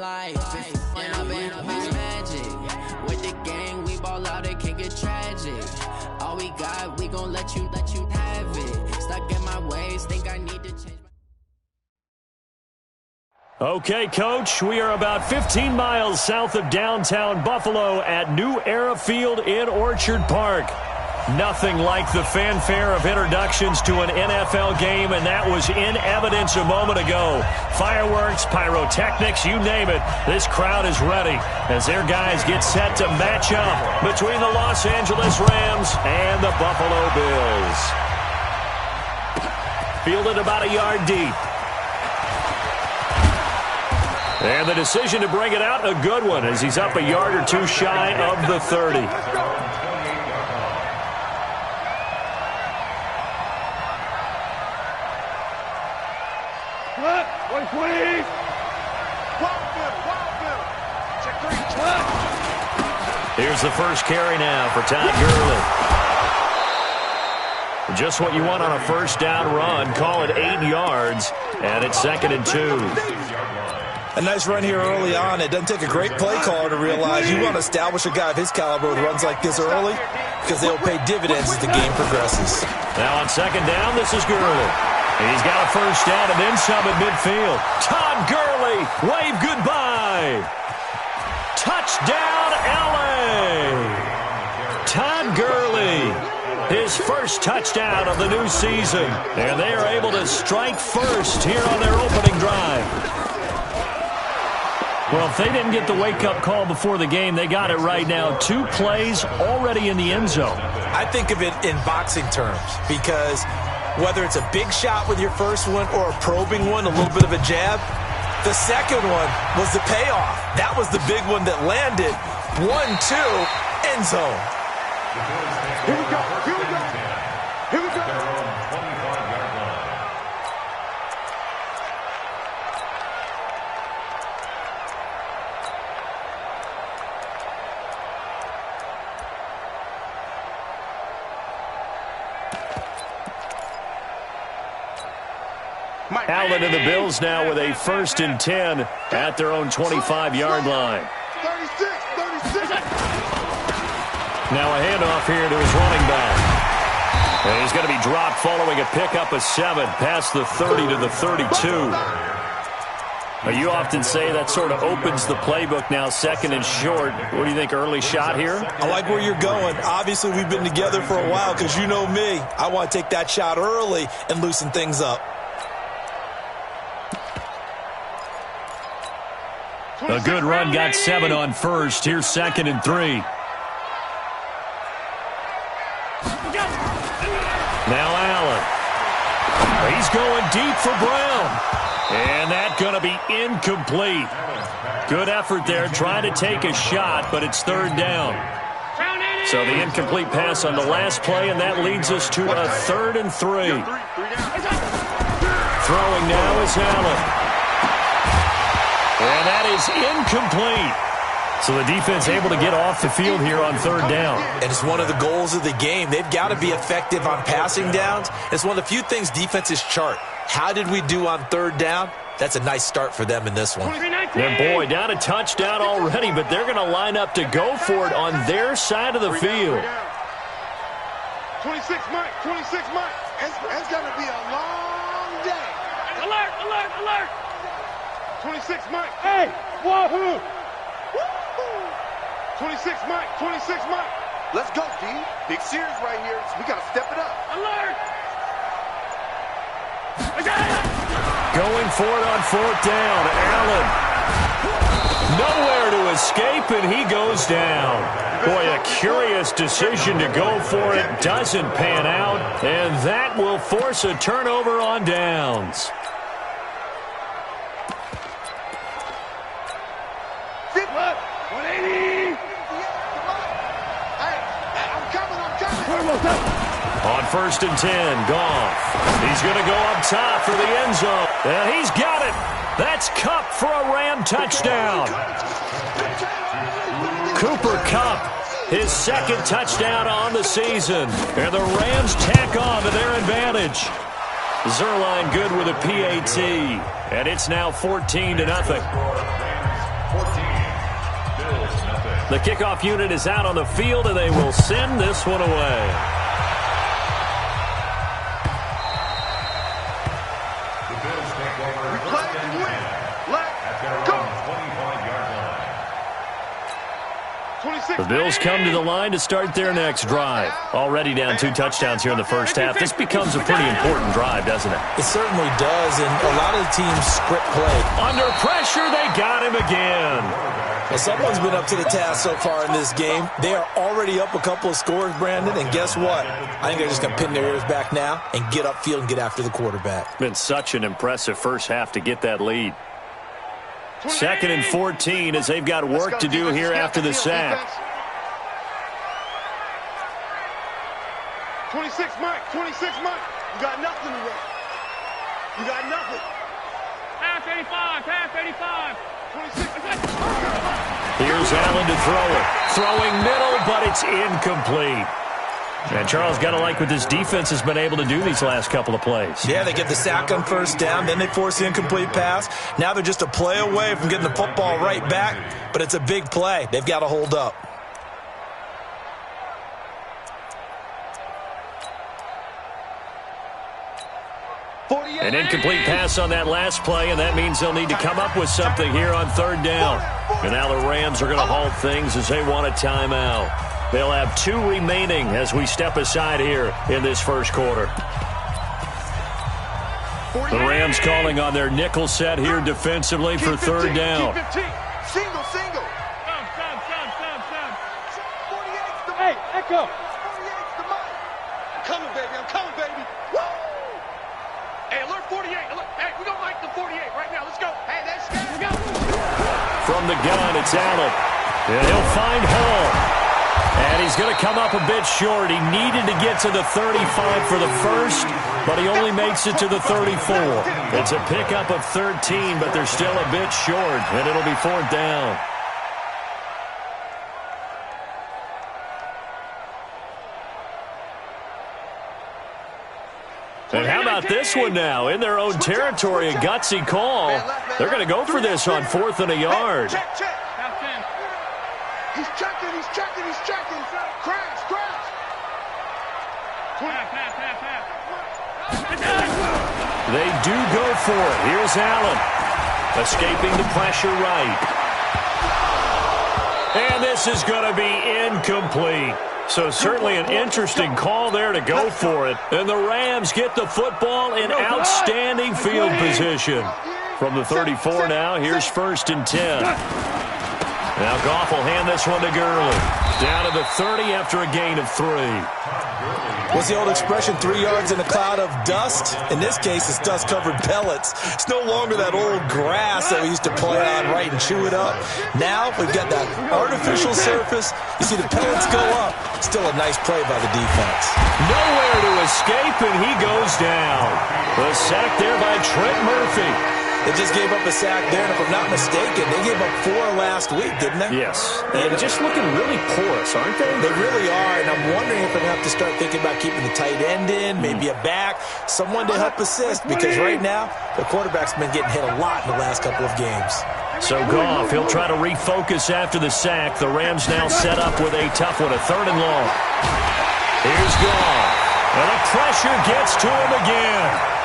life. And I've been up in magic. With the gang, we ball out, it can get tragic. All we got, we gon' let you have it. Stuck in my ways, think I need to change. Okay, Coach, we are about 15 miles south of downtown Buffalo at New Era Field in Orchard Park. Nothing like the fanfare of introductions to an NFL game, and that was in evidence a moment ago. Fireworks, pyrotechnics, you name it. This crowd is ready as their guys get set to match up between the Los Angeles Rams and the Buffalo Bills. Fielded about a yard deep. And the decision to bring it out, a good one, as he's up a yard or two shy of the 30. Here's the first carry now for Todd Gurley. Just what you want on a first down run. Call it 8 yards, and it's 2nd and 2. A nice run here early on. It doesn't take a great play caller to realize you want to establish a guy of his caliber with runs like this early because they'll pay dividends as the game progresses. Now on 2nd down, this is Gurley. He's got a first down and then some at midfield. Todd Gurley, wave goodbye. Touchdown, L.A. Todd Gurley, his first touchdown of the new season. And they are able to strike first here on their opening drive. Well, if they didn't get the wake-up call before the game, they got it right now. 2 plays already in the end zone. I think of it in boxing terms because whether it's a big shot with your first one or a probing one, a little bit of a jab, the second one was the payoff. That was the big one that landed. 1-2, end zone. Here we go, here we go, here we go. Allen and the Bills now with a 1st and 10 at their own 25-yard line. 36. Now a handoff here to his running back. And he's going to be dropped following a pickup of 7 past the 30 to the 32. Now, you often say that sort of opens the playbook now, 2nd and short. What do you think, early shot here? I like where you're going. Obviously, we've been together for a while because you know me. I want to take that shot early and loosen things up. A good run, got 7 on first. Here's 2nd and 3. Now Allen. He's going deep for Brown. And that's going to be incomplete. Good effort there, trying to take a shot, but it's 3rd down. So the incomplete pass on the last play, and that leads us to a 3rd and 3. Throwing now is Allen. And that is incomplete. So the defense able to get off the field here on 3rd down. And it's one of the goals of the game. They've got to be effective on passing downs. It's one of the few things defenses chart. How did we do on 3rd down? That's a nice start for them in this one. And boy, down a touchdown already, but they're going to line up to go for it on their side of the field. 26 Mike, 26 Mike. It's going to be a long day. Alert, alert, alert. 26 Mike. Hey, wahoo. 26 Mike, 26 Mike. Let's go, Steve. Big series right here. We got to step it up. Alert. Going for it on 4th down. Allen. Nowhere to escape, and he goes down. Boy, a curious decision to go for it. Doesn't pan out, and that will force a turnover on downs. On 1st and 10, Goff. He's going to go up top for the end zone. And he's got it. That's Kupp for a Ram touchdown. Cooper Kupp, his 2nd touchdown on the season. And the Rams tack on to their advantage. Zerline good with a PAT. And it's now 14-0. The kickoff unit is out on the field, and they will send this one away. The Bills come to the line to start their next drive. Already down 2 touchdowns here in the first half. This becomes a pretty important drive, doesn't it? It certainly does, and a lot of the teams script play. Under pressure, they got him again. Well, someone's been up to the task so far in this game. They are already up a couple of scores, Brandon, and guess what? I think they're just going to pin their ears back now and get upfield and get after the quarterback. Been such an impressive first half to get that lead. 2nd and 14 as they've got work to do here after the sack. 26, Mike. 26, Mike. You got nothing today. You got nothing. Half 85. Half 85. 26. Here's Allen to throw it. Throwing middle, but it's incomplete. And Charles, got to like what this defense has been able to do these last couple of plays. Yeah, they get the sack on first down, then they force the incomplete pass. Now they're just a play away from getting the football right back, but it's a big play. They've got to hold up. An incomplete pass on that last play, and that means they'll need to come up with something here on 3rd down. And now the Rams are going to halt things as they want a timeout. They'll have 2 remaining as we step aside here in this first quarter. The Rams calling on their nickel set here defensively for 3rd down. Single. Hey, Echo. 48's the money. I'm coming, baby. Woo! Hey, alert 48. Hey, we don't like the 48 right now. Let's go. Hey, that's good. Let's go. From the gun, it's Allen. And he'll find Hall. And he's going to come up a bit short. He needed to get to the 35 for the first, but he only makes it to the 34. It's a pickup of 13, but they're still a bit short, and it'll be 4th down. And how about this one now? In their own territory, a gutsy call. They're going to go for this on 4th and a yard. Check. He's checking. Crash. They do go for it. Here's Allen. Escaping the pressure right. And this is going to be incomplete. So certainly an interesting call there to go for it. And the Rams get the football in outstanding field position. From the 34 now, here's 1st and 10. Now Goff will hand this one to Gurley. Down to the 30 after a gain of 3. What's the old expression, 3 yards in a cloud of dust? In this case, it's dust-covered pellets. It's no longer that old grass that we used to play on, right, and chew it up. Now we've got that artificial surface. You see the pellets go up. Still a nice play by the defense. Nowhere to escape, and he goes down. The sack there by Trent Murphy. They just gave up a sack there, and if I'm not mistaken, they gave up 4 last week, didn't they? Yes. And just looking really porous, aren't they? They really are, and I'm wondering if they're going to have to start thinking about keeping the tight end in, maybe a back, someone to help assist, because right now, the quarterback's been getting hit a lot in the last couple of games. So Goff, he'll try to refocus after the sack. The Rams now set up with a tough one, a 3rd and long. Here's Goff. And the pressure gets to him again.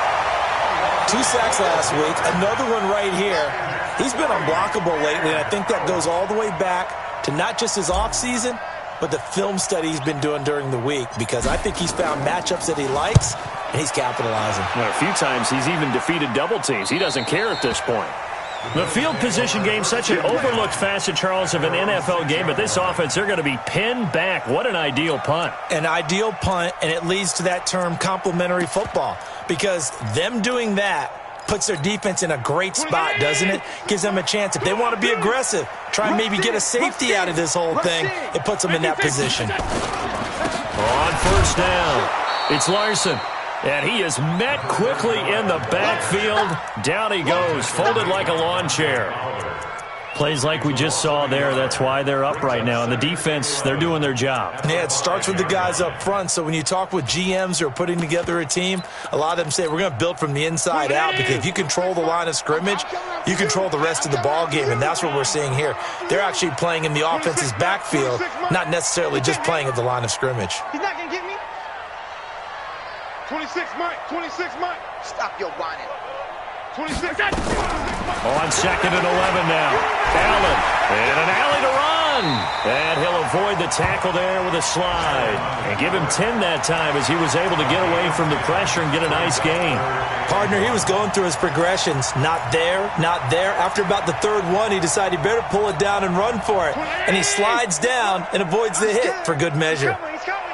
2 sacks last week, another one right here. He's been unblockable lately, and I think that goes all the way back to not just his offseason, but the film study he's been doing during the week, because I think he's found matchups that he likes, and he's capitalizing. Well, a few times he's even defeated double teams. He doesn't care at this point. The field position game, such an overlooked facet, Charles, of an NFL game, but this offense, they're going to be pinned back. What an ideal punt. An ideal punt, and it leads to that term complementary football, because them doing that puts their defense in a great spot, doesn't it? Gives them a chance. If they want to be aggressive, try and maybe get a safety out of this whole thing, it puts them in that position. On 1st down, it's Larson. And he is met quickly in the backfield. Down he goes, folded like a lawn chair. Plays like we just saw there, that's why they're up right now. And the defense, they're doing their job. Yeah, it starts with the guys up front. So when you talk with GMs who are putting together a team, a lot of them say we're going to build from the inside out, because if you control the line of scrimmage, you control the rest of the ball game, and that's what we're seeing here. They're actually playing in the offense's backfield, not necessarily just playing at the line of scrimmage. He's not going to get me. 26, Mike. 26, Mike. Stop your whining. 26. On 2nd and 11 now. Allen. And an alley to run. And he'll avoid the tackle there with a slide. And give him 10 that time as he was able to get away from the pressure and get a nice gain. Partner, he was going through his progressions. Not there, not there. After about the third one, he decided he better pull it down and run for it. And he slides down and avoids the hit for good measure. He's coming.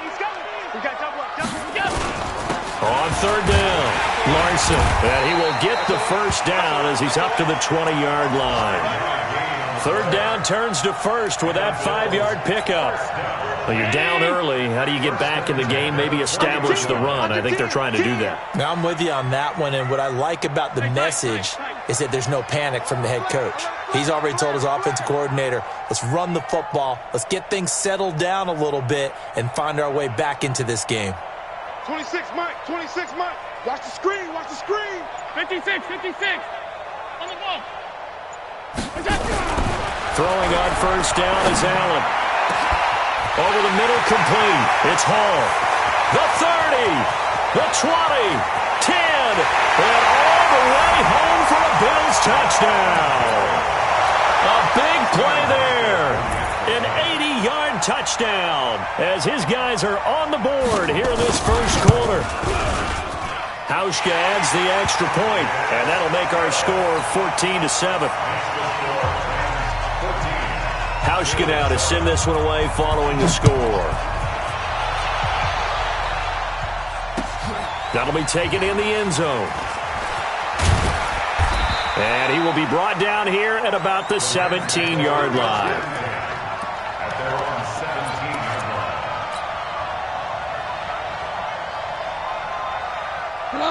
We got double up. On 3rd down, Larson. And he will get the first down as he's up to the 20-yard line. 3rd down turns to 1st with that 5-yard pickup. Well, you're down early. How do you get back in the game, maybe establish the run? I think they're trying to do that. Now, I'm with you on that one, and what I like about the message is that there's no panic from the head coach. He's already told his offensive coordinator, let's run the football, let's get things settled down a little bit, and find our way back into this game. 26, Mike. 26, Mike. Watch the screen. 56. On the ball. Throwing on 1st down is Allen. Over the middle, complete. It's Hall. The 30, the 20, 10, and all the way home for a Bills touchdown. A big play there. An 80-yard touchdown as his guys are on the board here in this first quarter. Hauschka adds the extra point, and that'll make our score 14-7. Hauschka now to send this one away following the score. That'll be taken in the end zone. And he will be brought down here at about the 17-yard line.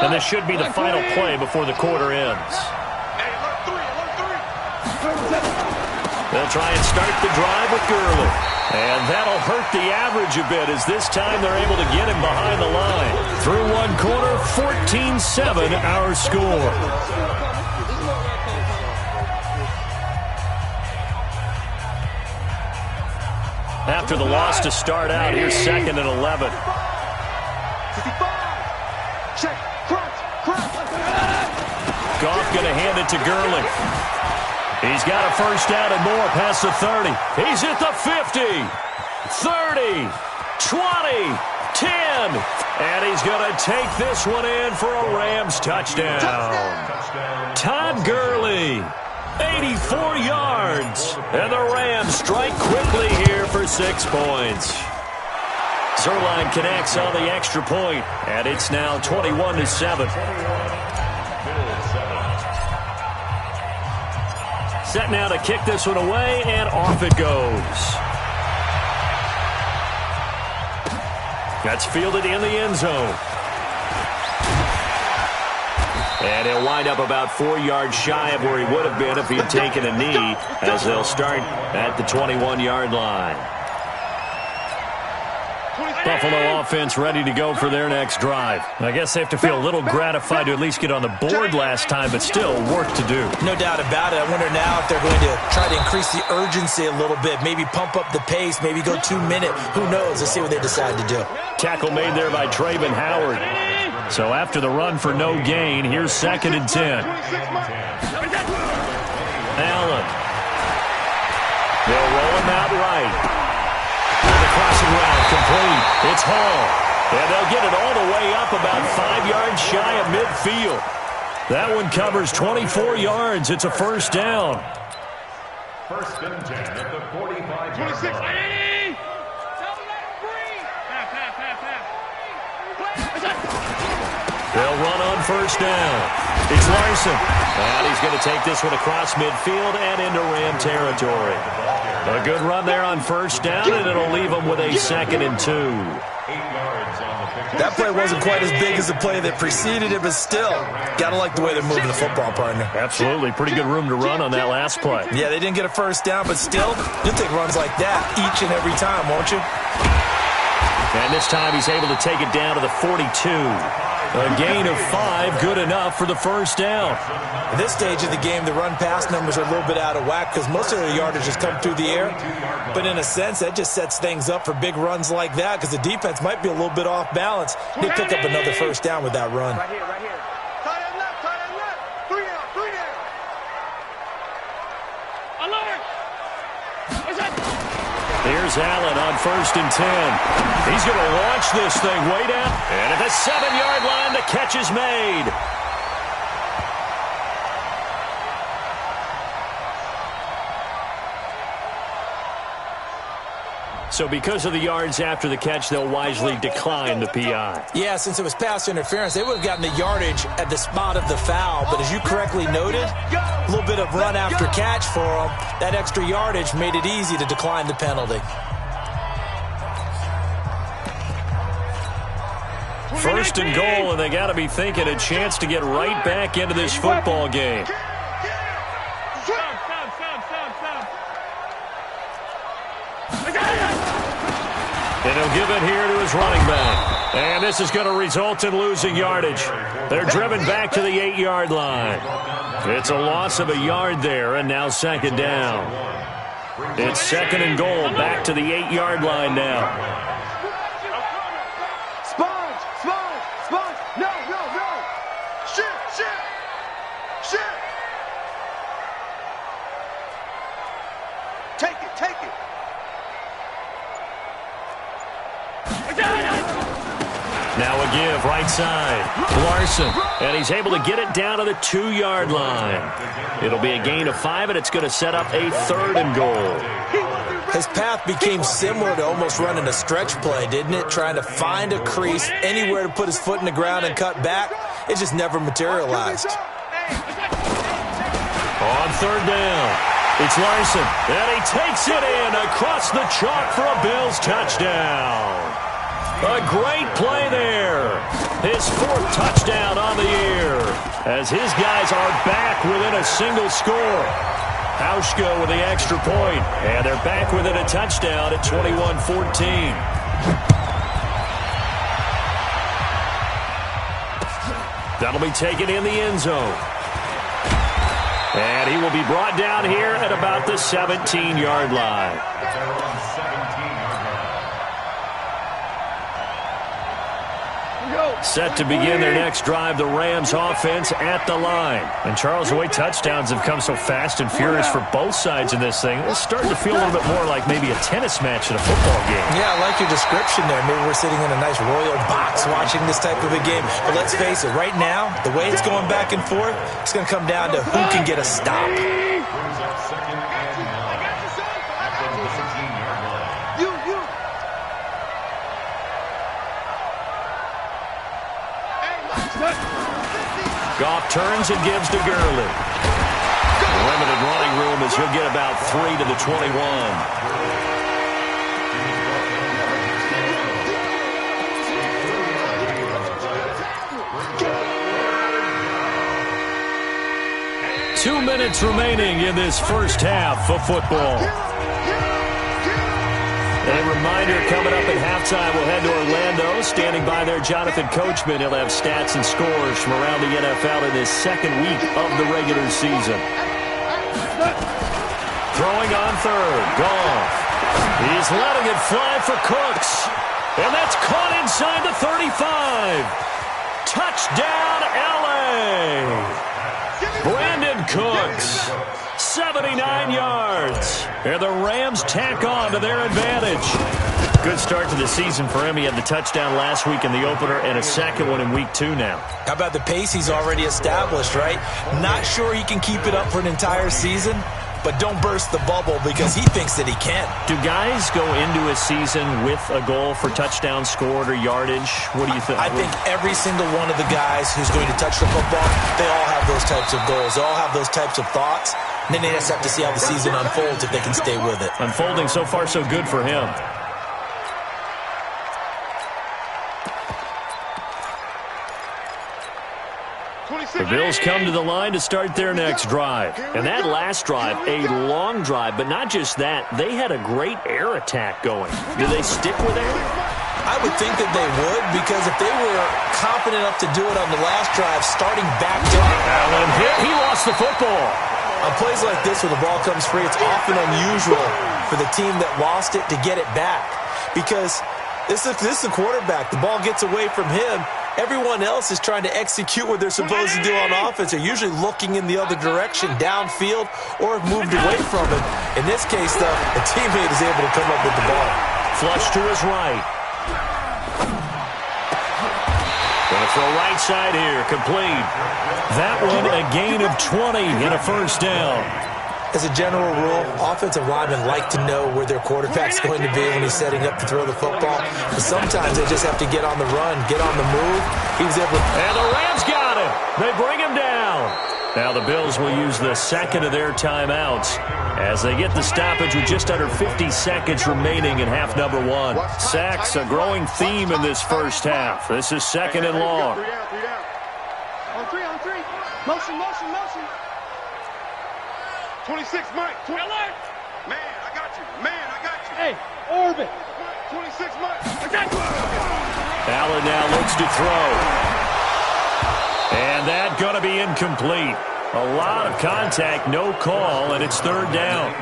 And this should be the final play before the quarter ends. They'll try and start the drive with Gurley. And that'll hurt the average a bit as this time they're able to get him behind the line. Through one quarter, 14-7 our score. After the loss to start out, here's 2nd and 11. 55. Check. Goff going to hand it to Gurley. He's got a first down and more past the 30. He's at the 50, 30, 20, 10. And he's going to take this one in for a Rams touchdown. Todd Gurley, 84 yards. And the Rams strike quickly here for 6 points. Zerline connects on the extra point, and it's now 21-7. Set now to kick this one away, and off it goes. That's fielded in the end zone. And he'll wind up about 4 yards shy of where he would have been if he had taken a knee, as they'll start at the 21-yard line. Buffalo offense ready to go for their next drive. I guess they have to feel a little gratified to at least get on the board last time, but still work to do. No doubt about it. I wonder now if they're going to try to increase the urgency a little bit, maybe pump up the pace, maybe go 2 minute. Who knows? Let's see what they decide to do. Tackle made there by Trayvon Howard. So after the run for no gain, here's 2nd and 10. Allen. They'll roll him out right. Crossing route complete. It's Hall. And they'll get it all the way up about 5 yards shy of midfield. That one covers 24 yards. It's a first down. 1st and 10 at the 45. 26. They'll run on 1st down. It's Larson. And he's going to take this one across midfield and into Ram territory. A good run there on 1st down, and it'll leave them with a 2nd and 2. 8 yards on the pitch. That play wasn't quite as big as the play that preceded it, but still, gotta like the way they're moving the football, partner. Absolutely. Pretty good room to run on that last play. Yeah, they didn't get a first down, but still, you'll take runs like that each and every time, won't you? And this time he's able to take it down to the 42. A gain of 5, good enough for the first down. At this stage of the game, the run-pass numbers are a little bit out of whack because most of their yardage has come through the air. But in a sense, that just sets things up for big runs like that because the defense might be a little bit off balance. They pick up another first down with that run. Right here, right here. Tight end left, tight end left. 3 down, 3 down. Alert! What's that? Here's Allen on 1st and 10. He's going to launch this thing way down. And at the 7-yard line, the catch is made. So because of the yards after the catch, they'll wisely decline the PI. Yeah, since it was pass interference, they would have gotten the yardage at the spot of the foul. But as you correctly noted, a little bit of run after catch for them. That extra yardage made it easy to decline the penalty. First and goal, and they got to be thinking a chance to get right back into this football game. And he'll give it here to his running back. And this is going to result in losing yardage. They're driven back to the 8-yard line. It's a loss of a yard there, and now 2nd down. It's 2nd and goal, back to the 8-yard line now. Sponge, sponge, sponge. No, no, no. Shit, shit, shit. Take it, take it. Now a give, right side. Larson, and he's able to get it down to the 2-yard line. It'll be a gain of 5, and it's going to set up a 3rd and goal. His path became similar to almost running a stretch play, didn't it? Trying to find a crease, anywhere to put his foot in the ground and cut back. It just never materialized. On 3rd down, it's Larson, and he takes it in across the chalk for a Bills touchdown. A great play there. His 4th touchdown on the year as his guys are back within a single score. Hauschka with the extra point, and they're back within a touchdown at 21-14. That'll be taken in the end zone. And he will be brought down here at about the 17-yard line. Set to begin their next drive, the Rams offense at the line. And Charles, the way touchdowns have come so fast and furious for both sides in this thing, it's starting to feel a little bit more like maybe a tennis match in a football game. Yeah, I like your description there. Maybe we're sitting in a nice royal box watching this type of a game. But let's face it, right now, the way it's going back and forth, it's going to come down to who can get a stop. Goff turns and gives to Gurley. Limited running room as he'll get about 3 to the 21. Two minutes remaining in this first half of football. A reminder, coming up at halftime, we'll head to Orlando. Standing by there, Jonathan Coachman. He'll have stats and scores from around the NFL in this 2nd week of the regular season. Throwing on 3rd, Goff. He's letting it fly for Cooks. And that's caught inside the 35. Touchdown, L.A. Brandon Cooks. 79 yards. And the Rams tack on to their advantage. Good start to the season for him. He had the touchdown last week in the opener and a 2nd one in week 2 now. How about the pace he's already established, right? Not sure he can keep it up for an entire season, but don't burst the bubble because he thinks that he can. Do guys go into a season with a goal for touchdown scored or yardage? What do you think? I think every single one of the guys who's going to touch the football, they all have those types of goals. They all have those types of thoughts. And then they just have to see how the season unfolds if they can stay with it. Unfolding so far so good for him. Bills come to the line to start their next drive. And that last drive, a long drive, but not just that. They had a great air attack going. Do they stick with air? I would think that they would, because if they were confident enough to do it on the last drive, starting back to Allen hit. He lost the football. On plays like this where the ball comes free, it's often unusual for the team that lost it to get it back, because this is the quarterback. The ball gets away from him. Everyone else is trying to execute what they're supposed to do on offense. They're usually looking in the other direction, downfield, or have moved away from it. In this case, though, a teammate is able to come up with the ball. Flush to his right. Going to throw right side here, complete. That one a gain of 20 and a first down. As a general rule, offensive linemen like to know where their quarterback's going to be when he's setting up to throw the football. But sometimes they just have to get on the run, get on the move. He was able to... And the Rams got him. They bring him down. Now the Bills will use the second of their timeouts as they get the stoppage with just under 50 seconds remaining in half number one. Sacks, a growing theme in this first half. This is second and long. 3 down. On three. Motion. 26, Mike. Alert! Man, I got you. Hey, orbit. 26, Mike. I got you. Allen now looks to throw. And that going to be incomplete. A lot of contact, no call, and it's third down.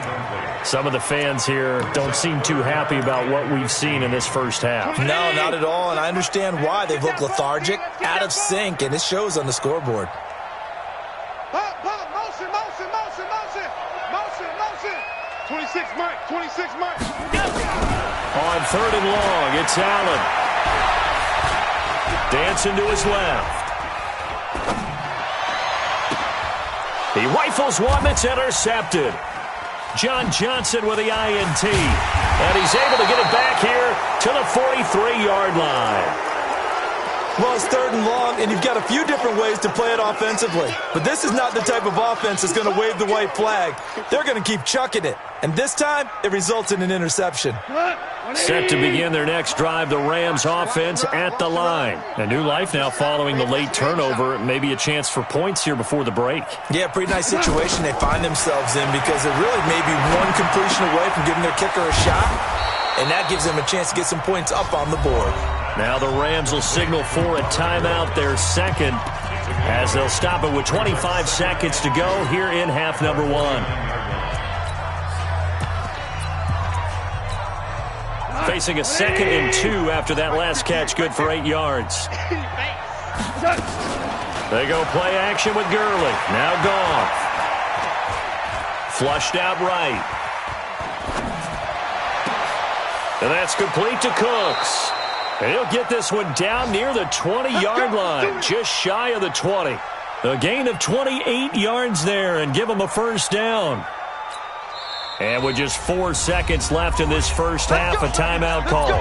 Some of the fans here don't seem too happy about what we've seen in this first half. No, not at all, and I understand why. They've looked lethargic, out of sync, and it shows on the scoreboard. Pop, motion. 26, Mike. On third and long, it's Allen. Dancing to his left. He rifles one that's intercepted. John Johnson with the INT. And he's able to get it back here to the 43-yard line. Well, it's third and long, and you've got a few different ways to play it offensively. But this is not the type of offense that's going to wave the white flag. They're going to keep chucking it. And this time, it results in an interception. Set to begin their next drive, the Rams offense at the line. A new life now following the late turnover. Maybe a chance for points here before the break. Yeah, pretty nice situation they find themselves in, because they're really maybe one completion away from giving their kicker a shot. And that gives them a chance to get some points up on the board. Now the Rams will signal for a timeout, their second, as they'll stop it with 25 seconds to go here in half number one. Facing a 2nd and 2 after that last catch, good for 8 yards. They go play action with Gurley. Now Goff. Flushed out right. And that's complete to Cooks. And he'll get this one down near the 20-yard line, just shy of the 20. A gain of 28 yards there and give him a first down. And with just 4 seconds left in this first half, a timeout call.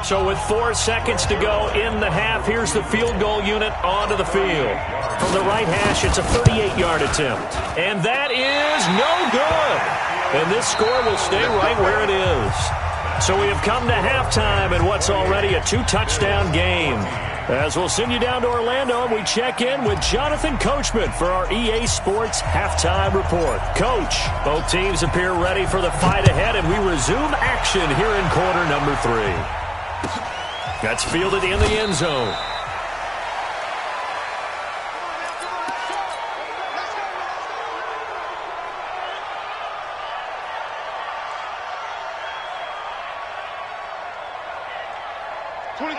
So with 4 seconds to go in the half, here's the field goal unit onto the field. From the right hash, it's a 38-yard attempt. And that is no good. And this score will stay right where it is. So we have come to halftime in what's already a 2-touchdown game. As we'll send you down to Orlando, and we check in with Jonathan Coachman for our EA Sports Halftime Report. Coach, both teams appear ready for the fight ahead, and we resume action here in quarter number 3. That's fielded in the end zone.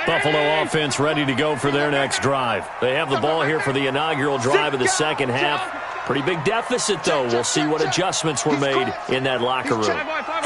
Buffalo offense ready to go for their next drive. They have the ball here for the inaugural drive of the second half. Pretty big deficit, though. We'll see what adjustments were made in that locker room.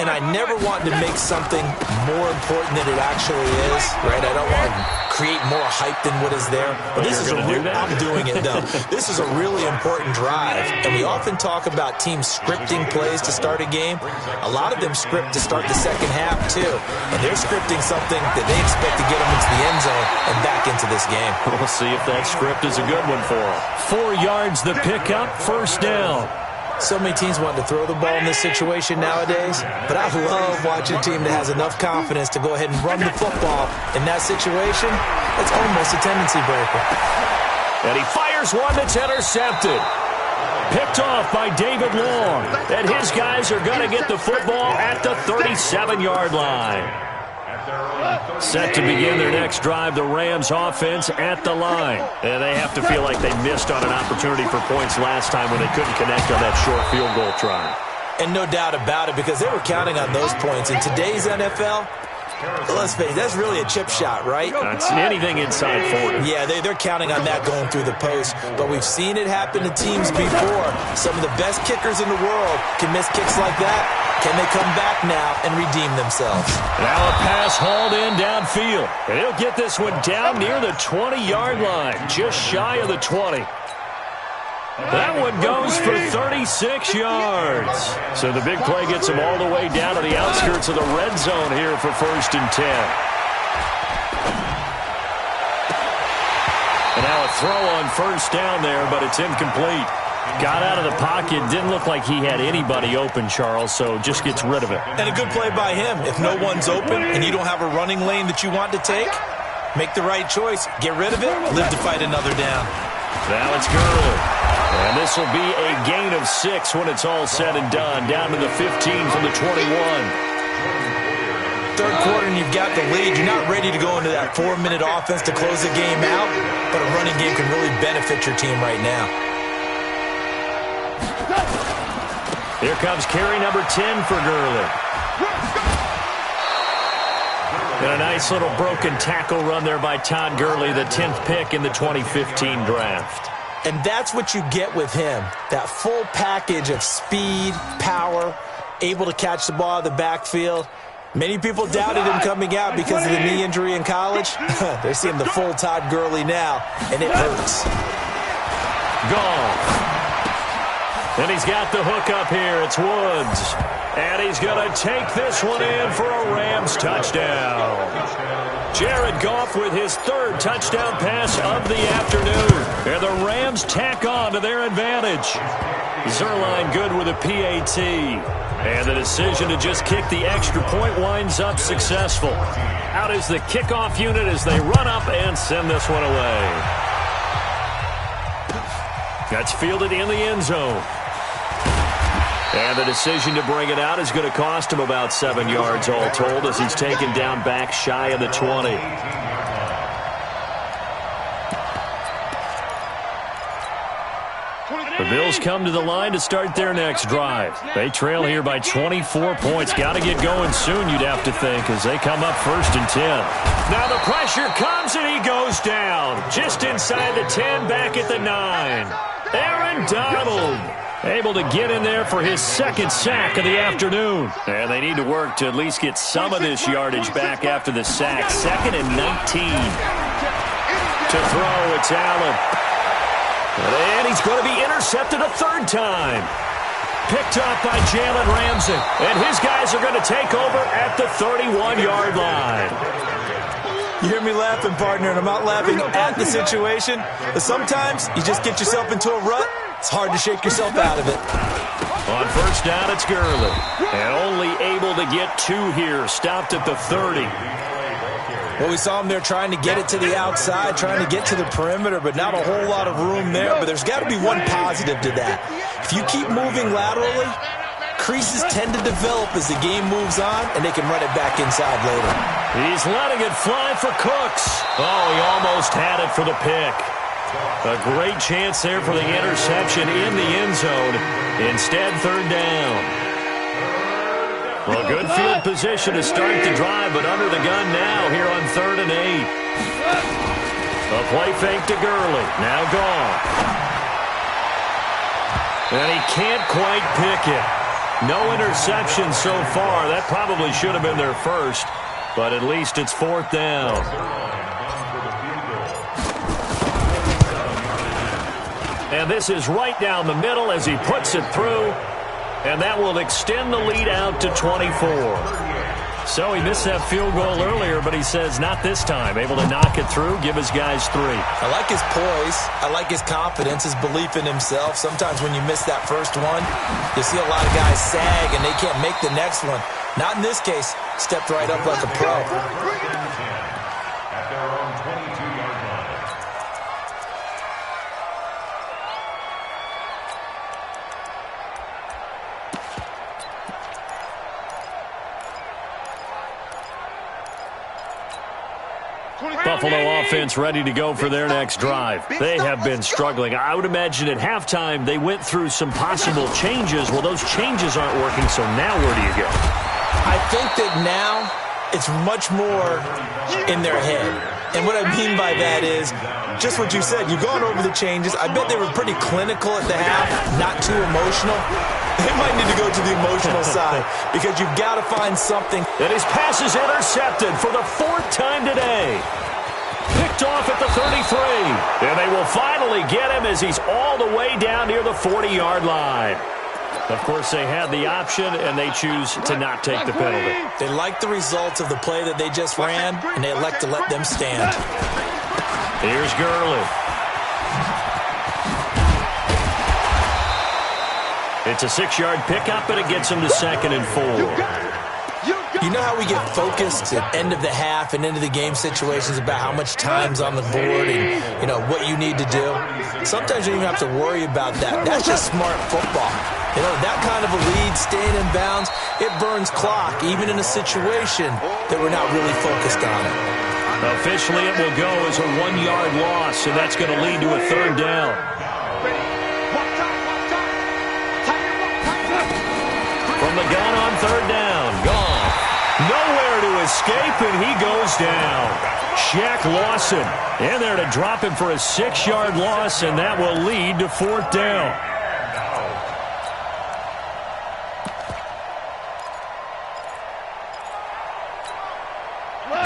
And I never want to make something more important than it actually is, right? I don't want to create more hype than what is there. But this is I'm doing it, though. This is a really important drive. And we often talk about teams scripting plays to start a game. A lot of them script to start the second half, too. And they're scripting something that they expect to get them into the end zone and back into this game. We'll see if that script is a good one for them. 4 yards the pickup, first down. So many teams want to throw the ball in this situation nowadays, but I love watching a team that has enough confidence to go ahead and run the football in that situation. It's almost a tendency breaker. And he fires one that's intercepted. Picked off by David Long. And his guys are going to get the football at the 37-yard line. Set to begin their next drive, the Rams offense at the line. And they have to feel like they missed on an opportunity for points last time when they couldn't connect on that short field goal try. And no doubt about it, because they were counting on those points. In today's NFL, let's face it, that's really a chip shot, right? That's anything inside 40. Yeah, they're counting on that going through the post. But we've seen it happen to teams before. Some of the best kickers in the world can miss kicks like that. Can they come back now and redeem themselves? Now a pass hauled in downfield. And he'll get this one down near the 20-yard line, just shy of the 20. That one goes for 36 yards. So the big play gets him all the way down to the outskirts of the red zone here for 1st and 10. And now a throw on 1st down there, but it's incomplete. Got out of the pocket. Didn't look like he had anybody open, Charles, so just gets rid of it. And a good play by him. If no one's open and you don't have a running lane that you want to take, make the right choice. Get rid of it. Live to fight another down. Now it's Gurley. And this will be a gain of 6 when it's all said and done. Down to the 15 from the 21. Third quarter and you've got the lead. You're not ready to go into that 4-minute offense to close the game out, but a running game can really benefit your team right now. Here comes carry number 10 for Gurley. And a nice little broken tackle run there by Todd Gurley, the 10th pick in the 2015 draft. And that's what you get with him, that full package of speed, power, able to catch the ball out of the backfield. Many people doubted him coming out because of the knee injury in college. They're seeing the full Todd Gurley now, and it hurts. Gone. And he's got the hook up here. It's Woods. And he's going to take this one in for a Rams touchdown. Jared Goff with his 3rd touchdown pass of the afternoon. And the Rams tack on to their advantage. Zerline good with a PAT. And the decision to just kick the extra point winds up successful. Out is the kickoff unit as they run up and send this one away. That's fielded in the end zone. And the decision to bring it out is going to cost him about 7 yards all told as he's taken down back shy of the 20. The Bills come to the line to start their next drive. They trail here by 24 points. Got to get going soon, you'd have to think, as they come up 1st and 10. Now the pressure comes and he goes down. Just inside the 10, back at the 9. Aaron Donald able to get in there for his 2nd sack of the afternoon. And they need to work to at least get some of this yardage back after the sack. 2nd and 19. To throw, it's Allen. And he's going to be intercepted a 3rd time. Picked off by Jalen Ramsey. And his guys are going to take over at the 31-yard line. You hear me laughing, partner, and I'm not laughing at the situation. But sometimes you just get yourself into a rut. It's hard to shake yourself out of it. On 1st down, it's Gurley. And only able to get 2 here. Stopped at the 30. Well, we saw him there trying to get it to the outside, trying to get to the perimeter, but not a whole lot of room there. But there's got to be one positive to that. If you keep moving laterally, creases tend to develop as the game moves on, and they can run it back inside later. He's letting it fly for Cooks. Oh, he almost had it for the pick. A great chance there for the interception in the end zone. Instead, 3rd down. Well, good field position to start the drive, but under the gun now here on 3rd and 8. A play fake to Gurley. Now gone. And he can't quite pick it. No interception so far. That probably should have been their first, but at least it's 4th down. And this is right down the middle as he puts it through. And that will extend the lead out to 24. So he missed that field goal earlier, but he says not this time. Able to knock it through, give his guys 3. I like his poise. I like his confidence, his belief in himself. Sometimes when you miss that first one, you see a lot of guys sag and they can't make the next one. Not in this case. Stepped right up like a pro. Buffalo offense ready to go for their next drive. They have been struggling. I would imagine at halftime they went through some possible changes. Well, those changes aren't working, so now where do you go? I think that now it's much more in their head. And what I mean by that is just what you said. You've gone over the changes. I bet they were pretty clinical at the half, not too emotional. They might need to go to the emotional side because you've got to find something. And his pass is intercepted for the 4th time today. Picked off at the 33. And they will finally get him as he's all the way down near the 40-yard line. Of course, they had the option, and they choose to not take the penalty. They like the results of the play that they just ran, and they elect to let them stand. Here's Gurley. It's a 6-yard pickup, and it gets him to 2nd and 4. You know how we get focused at end of the half and into the game situations about how much time's on the board and, you know, what you need to do? Sometimes you don't even have to worry about that. That's just smart football. You know, that kind of a lead, staying in bounds, it burns clock, even in a situation that we're not really focused on it. Officially, it will go as a 1-yard loss, and that's going to lead to a 3rd down. From the gun on 3rd down, gone. Nowhere to escape, and he goes down. Shaq Lawson in there to drop him for a 6-yard loss, and that will lead to 4th down.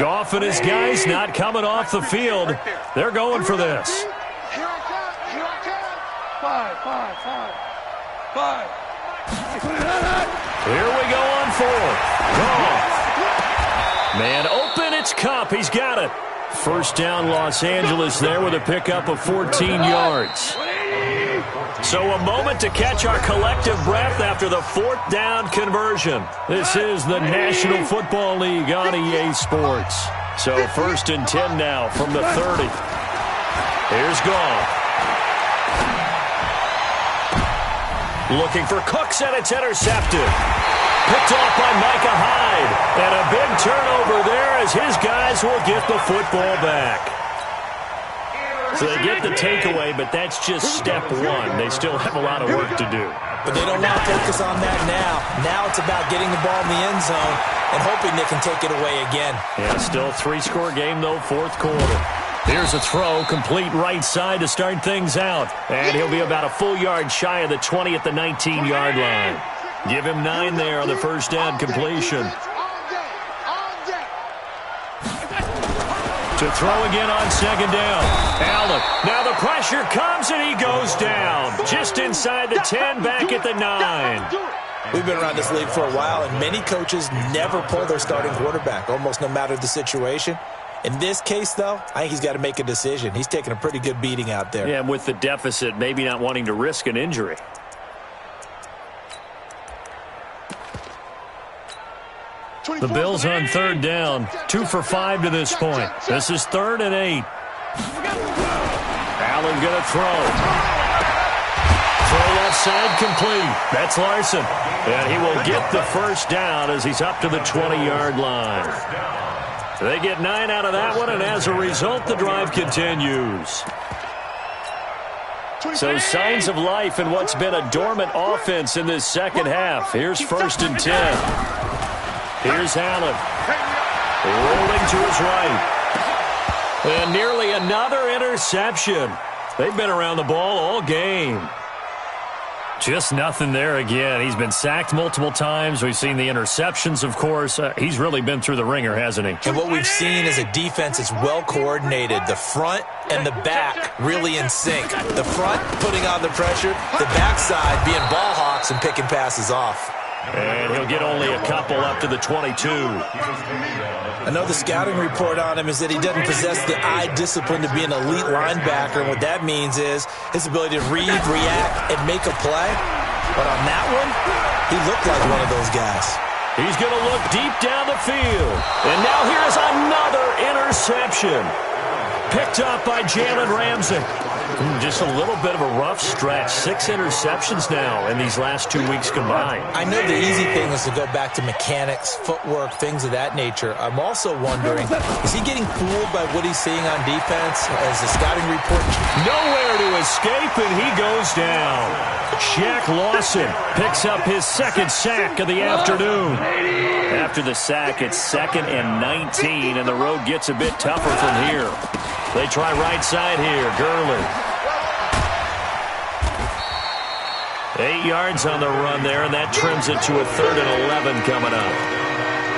Goff and his guys not coming off the field. They're going for this. Here I come. Here I come. 5. Here we go on 4th. Goff. Man open, it's Kupp. He's got it. 1st down, Los Angeles there with a pickup of 14 yards. So a moment to catch our collective breath after the 4th down conversion. This is the National Football League on EA Sports. So 1st and 10 now from the 30. Here's Goff. Looking for Cooks, and it's intercepted. Picked off by Micah Hyde. And a big turnover there as his guys will get the football back. So they get the takeaway, but that's just step 1. They still have a lot of work to do. But they don't want to focus on that now. Now it's about getting the ball in the end zone and hoping they can take it away again. Yeah, still 3-score game, though, 4th quarter. Here's a throw, complete right side to start things out. And he'll be about a full yard shy of the 20 at the 19-yard line. Give him 9 there on the 1st down completion. To throw again on 2nd down. Allen. Now the pressure comes, and he goes down. Just inside the 10, back at the 9. We've been around this league for a while, and many coaches never pull their starting quarterback, almost no matter the situation. In this case, though, I think he's got to make a decision. He's taking a pretty good beating out there. Yeah, and with the deficit, maybe not wanting to risk an injury. The Bills on 3rd down, 2 for 5 to this point. This is 3rd and 8. Allen going to throw. Throw left side complete. That's Larson. And he will get the 1st down as he's up to the 20-yard line. They get 9 out of that one, and as a result, the drive continues. So signs of life in what's been a dormant offense in this 2nd half. Here's 1st and 10. Here's Allen. Rolling to his right. And nearly another interception. They've been around the ball all game. Just nothing there again. He's been sacked multiple times. We've seen the interceptions, of course. He's really been through the ringer, hasn't he? And what we've seen is a defense that's well coordinated. The front and the back really in sync. The front putting on the pressure. The backside being ball hawks and picking passes off. And he'll get only a couple up to the 22. I know the scouting report on him is that he doesn't possess the eye discipline to be an elite linebacker. And what that means is his ability to read, react, and make a play. But on that one, he looked like one of those guys. He's going to look deep down the field. And now here's another interception. Picked up by Jalen Ramsey. Just a little bit of a rough stretch. 6 interceptions now in these last 2 weeks combined. I know the easy thing is to go back to mechanics, footwork, things of that nature. I'm also wondering, is he getting fooled by what he's seeing on defense as the scouting report? Nowhere to escape, and he goes down. Shaq Lawson picks up his second sack of the afternoon. After the sack, it's 2nd and 19, and the road gets a bit tougher from here. They try right side here. Gurley. 8 yards on the run there, and that trims it to a 3rd and 11 coming up.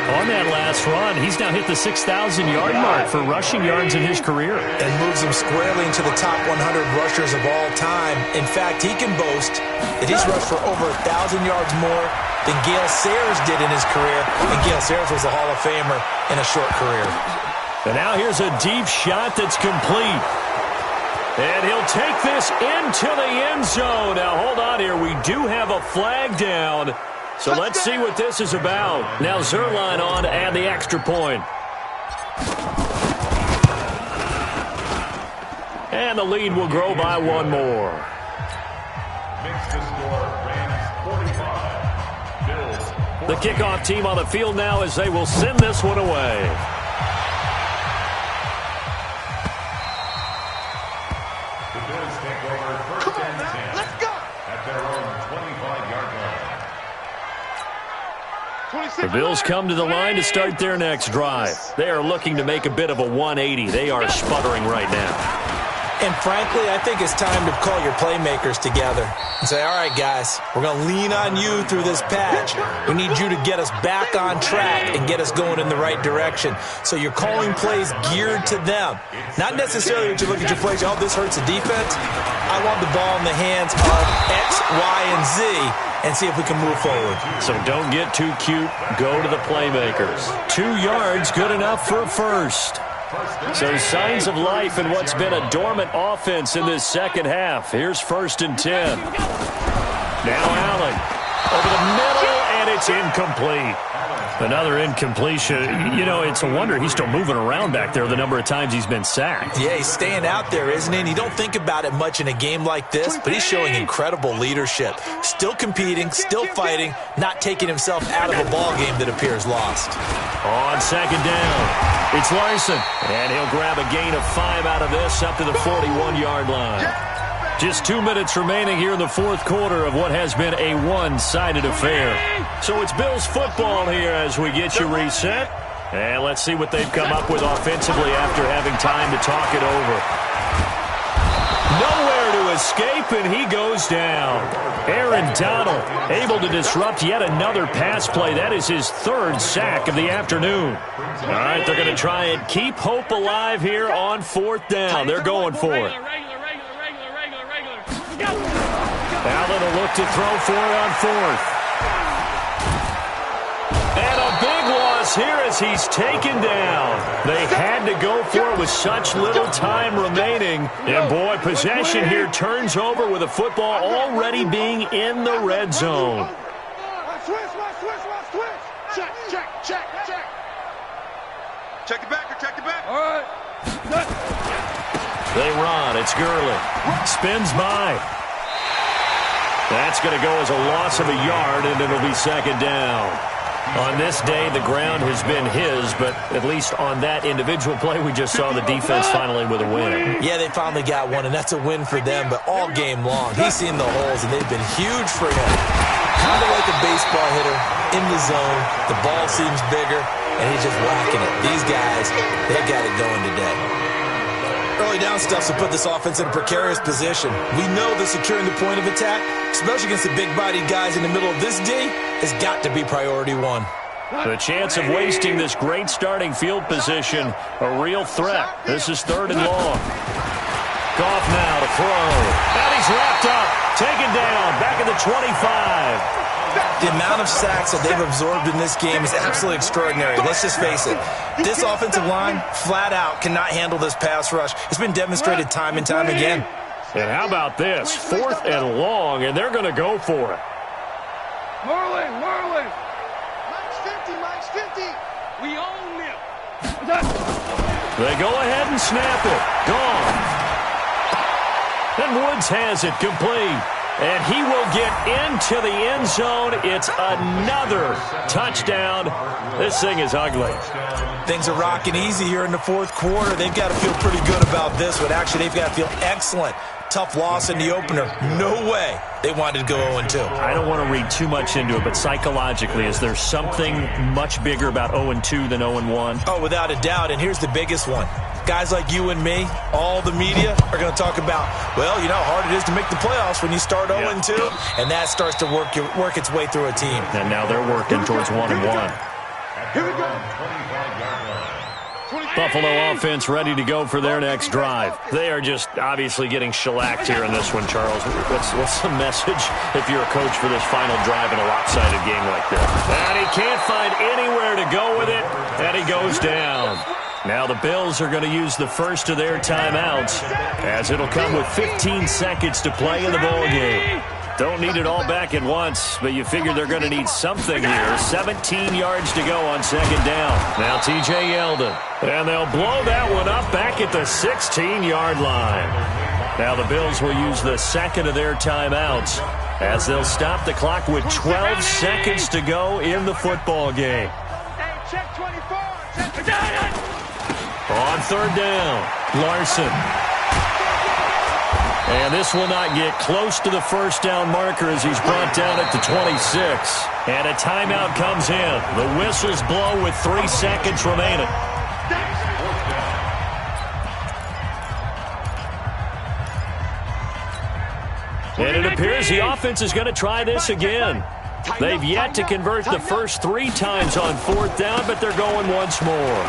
On that last run, he's now hit the 6,000-yard mark for rushing yards in his career. And moves him squarely into the top 100 rushers of all time. In fact, he can boast that he's rushed for over 1,000 yards more than Gale Sayers did in his career. And Gale Sayers was a Hall of Famer in a short career. And now here's a deep shot that's complete. And he'll take this into the end zone. Now, hold on here. We do have a flag down. So let's see what this is about. Now Zerline on to add the extra point. And the lead will grow by 1 more. Makes the score Rams 45. Bills 45. The kickoff team on the field now as they will send this one away. The Bills take over 1st and 10. Let's go. At their own 25-yard line. The Bills come to the line to start their next drive. They are looking to make a bit of a 180. They are sputtering right now. And frankly, I think it's time to call your playmakers together and say, all right, guys, we're going to lean on you through this patch. We need you to get us back on track and get us going in the right direction. So you're calling plays geared to them. Not necessarily that you look at your plays, oh, this hurts the defense. I want the ball in the hands of X, Y, and Z and see if we can move forward. So don't get too cute. Go to the playmakers. 2 yards, good enough for a first. So signs of life in what's been a dormant offense in this second half. Here's 1st and 10. Now Allen over the middle, and it's incomplete. Another incompletion. You know, it's a wonder he's still moving around back there the number of times he's been sacked. Yeah, he's staying out there, isn't he? And you don't think about it much in a game like this, but he's showing incredible leadership. Still competing, still fighting, not taking himself out of a ball game that appears lost. On 2nd down, it's Larson, and he'll grab a gain of 5 out of this up to the 41-yard line. Just 2 minutes remaining here in the 4th quarter of what has been a one-sided affair. So it's Bills football here as we get you reset. And let's see what they've come up with offensively after having time to talk it over. Nowhere to escape, and he goes down. Aaron Donald able to disrupt yet another pass play. That is his 3rd sack of the afternoon. All right, they're going to try and keep hope alive here on 4th down. They're going for it. Allen will look to throw for it on 4th. And a big loss here as he's taken down. They had to go for it with such little time remaining. And boy, possession here turns over with the football already being in the red zone. Switch. Check. Check it back. Check it back. All right. They run. It's Gurley. Spins by. That's going to go as a loss of a yard, and it'll be 2nd down. On this day, the ground has been his, but at least on that individual play, we just saw the defense finally with a win. Yeah, they finally got one, and that's a win for them, but all game long, he's seen the holes, and they've been huge for him. Kind of like a baseball hitter in the zone. The ball seems bigger, and he's just whacking it. These guys, they got it going today. Early down stuff to put this offense in a precarious position. We know that securing the point of attack, especially against the big-bodied guys in the middle of this D, has got to be priority 1. The chance of wasting this great starting field position, a real threat. This is 3rd and long. Goff now to throw. And he's wrapped up, taken down, back at the 25. The amount of sacks that they've absorbed in this game is absolutely extraordinary. Let's just face it. This offensive line, flat out, cannot handle this pass rush. It's been demonstrated time and time again. And how about this? 4th and long, and they're going to go for it. Marlin. Mike's 50. We own them. They go ahead and snap it. Gone. And Woods has it complete. And he will get into the end zone. It's another touchdown. This thing is ugly. Things are rocking easy here in the fourth quarter. They've got to feel pretty good about this one. Actually, they've got to feel excellent. Tough loss in the opener. No way they wanted to go 0-2. I don't want to read too much into it, but psychologically, is there something much bigger about 0-2 than 0-1? Oh, without a doubt, and here's the biggest one. Guys like you and me, all the media, are going to talk about, well, you know how hard it is to make the playoffs when you start 0-2, and that starts to work its way through a team. And now they're working towards 1-1. Here we go. Buffalo offense ready to go for their next drive. They are just obviously getting shellacked here in this one, Charles. What's the message if you're a coach for this final drive in a lopsided game like this? And he can't find anywhere to go with it, and he goes down. Now the Bills are going to use the first of their timeouts, as it'll come with 15 seconds to play in the ballgame. Don't need it all back at once, but you figure they're going to need something here. 17 yards to go on second down. Now T.J. Yeldon. And they'll blow that one up back at the 16-yard line. Now the Bills will use the second of their timeouts, as they'll stop the clock with 12 seconds to go in the football game. Hey, check 24. On third down, Larson. And this will not get close to the first down marker as he's brought down at the 26. And a timeout comes in. The whistles blow with 3 seconds remaining. And it appears the offense is going to try this again. They've yet to convert the first 3 times on fourth down, but they're going once more.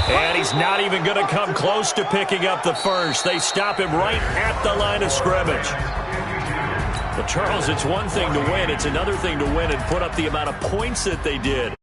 And he's not even going to come close to picking up the first. They stop him right at the line of scrimmage. But, Charles, it's one thing to win. It's another thing to win and put up the amount of points that they did.